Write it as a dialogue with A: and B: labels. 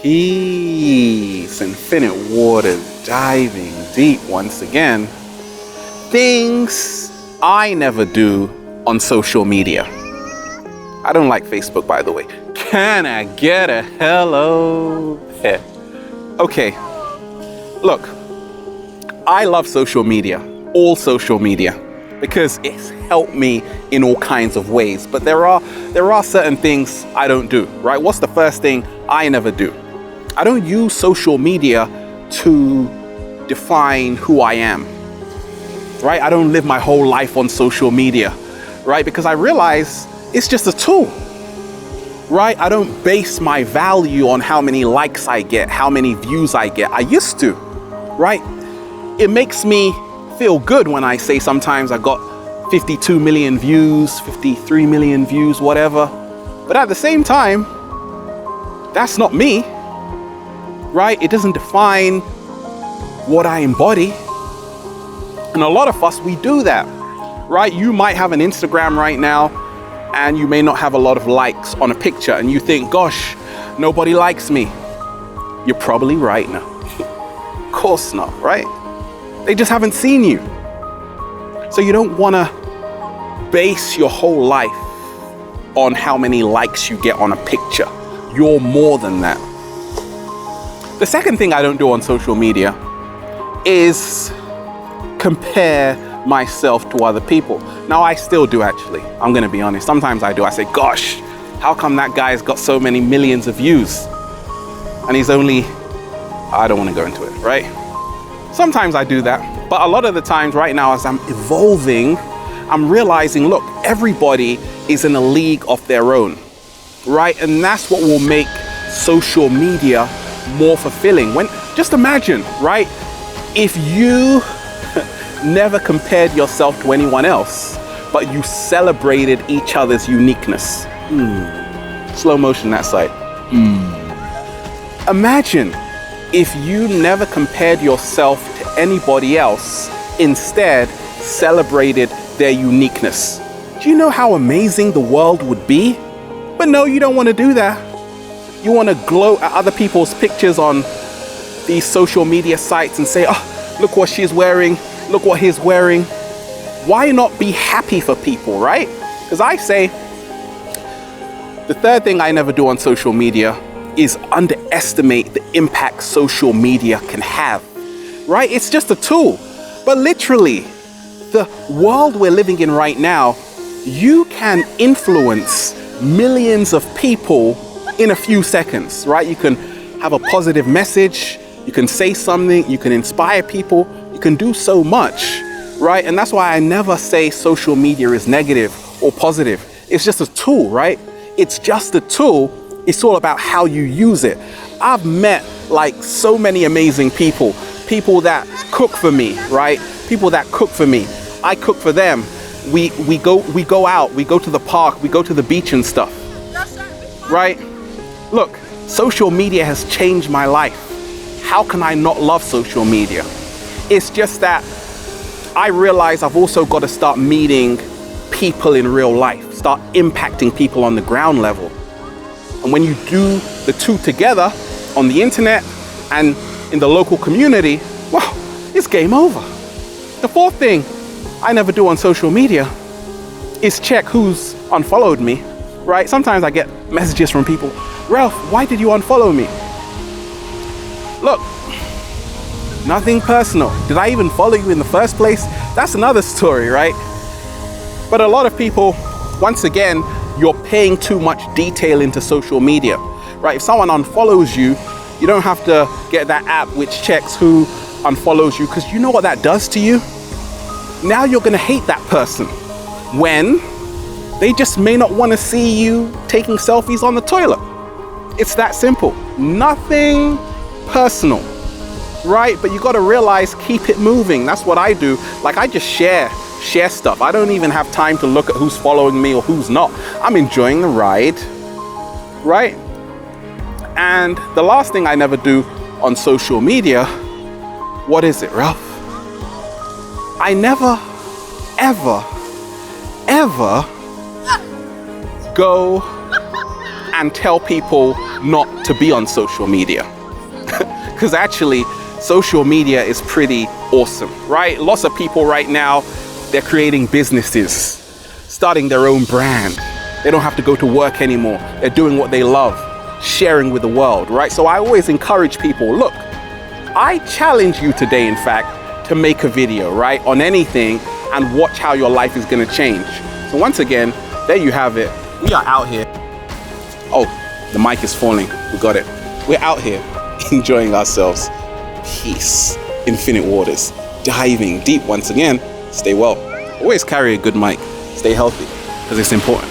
A: Peace, infinite waters, diving deep once again. Things I never do on social media. I don't like Facebook, by the way. Can I get a hello? Yeah. Okay, look, I love social media, all social media, because it's helped me in all kinds of ways. But there are certain things I don't do, right? What's the first thing I never do? I don't use social media to define who I am, right? I don't live my whole life on social media, right? Because I realize it's just a tool, right? I don't base my value on how many likes I get, how many views I get. I used to, right? It makes me feel good when I say sometimes I got 52 million views, 53 million views, whatever. But at the same time, that's not me, right? It doesn't define what I embody. And a lot of us, we do that, right? You might have an Instagram right now and you may not have a lot of likes on a picture and you think, gosh, nobody likes me. You're probably right now. Of course not, right? They just haven't seen you. So you don't want to base your whole life on how many likes you get on a picture. You're more than that. The second thing I don't do on social media is compare myself to other people. Now, I still do, actually. I'm going to be honest. Sometimes I do. I say, gosh, how come that guy's got so many millions of views? And he's only, I don't want to go into it, right? Sometimes I do that. But a lot of the times right now, as I'm evolving, I'm realizing, look, everybody is in a league of their own, right? And that's what will make social media more fulfilling. Just imagine, right? If you never compared yourself to anyone else, but you celebrated each other's uniqueness. Slow motion that side. Imagine if you never compared yourself to anybody else, instead celebrated their uniqueness. Do you know how amazing the world would be? But no, you don't want to do that. You want to gloat at other people's pictures on these social media sites and say, oh, look what she's wearing, look what he's wearing. Why not be happy for people, right? Because I say, the third thing I never do on social media is underestimate the impact social media can have, right? It's just a tool. But literally, the world we're living in right now, you can influence millions of people in a few seconds, right? You can have a positive message, you can say something, you can inspire people, you can do so much, right? And that's why I never say social media is negative or positive. It's just a tool, right? It's just a tool. It's all about how you use it. I've met like so many amazing people that cook for me, right? People that cook for me. I cook for them. We go out, we go to the park, we go to the beach and stuff, right? Look, social media has changed my life. How can I not love social media? It's just that I realize I've also got to start meeting people in real life, start impacting people on the ground level. And when you do the two together on the internet and in the local community, well, it's game over. The fourth thing I never do on social media is check who's unfollowed me, right? Sometimes I get messages from people, Ralph, why did you unfollow me? Look, nothing personal. Did I even follow you in the first place? That's another story, right? But a lot of people, once again, you're paying too much detail into social media, right? If someone unfollows you, you don't have to get that app which checks who unfollows you, because you know what that does to you? Now you're gonna hate that person when they just may not want to see you taking selfies on the toilet. It's that simple. Nothing personal, right? But you got to realize, keep it moving. That's what I do. Like, I just share stuff. I don't even have time to look at who's following me or who's not. I'm enjoying the ride, right? And the last thing I never do on social media, what is it, Ralph? I never, ever go and tell people not to be on social media. Because actually, social media is pretty awesome, right? Lots of people right now, they're creating businesses, starting their own brand. They don't have to go to work anymore. They're doing what they love, sharing with the world, right? So I always encourage people, look, I challenge you today, in fact, to make a video, right, on anything and watch how your life is gonna change. So once again, there you have it. We are out here. Oh, the mic is falling. We got it. We're out here enjoying ourselves. Peace, infinite waters, diving deep once again. Stay well. Always carry a good mic. Stay healthy, because it's important.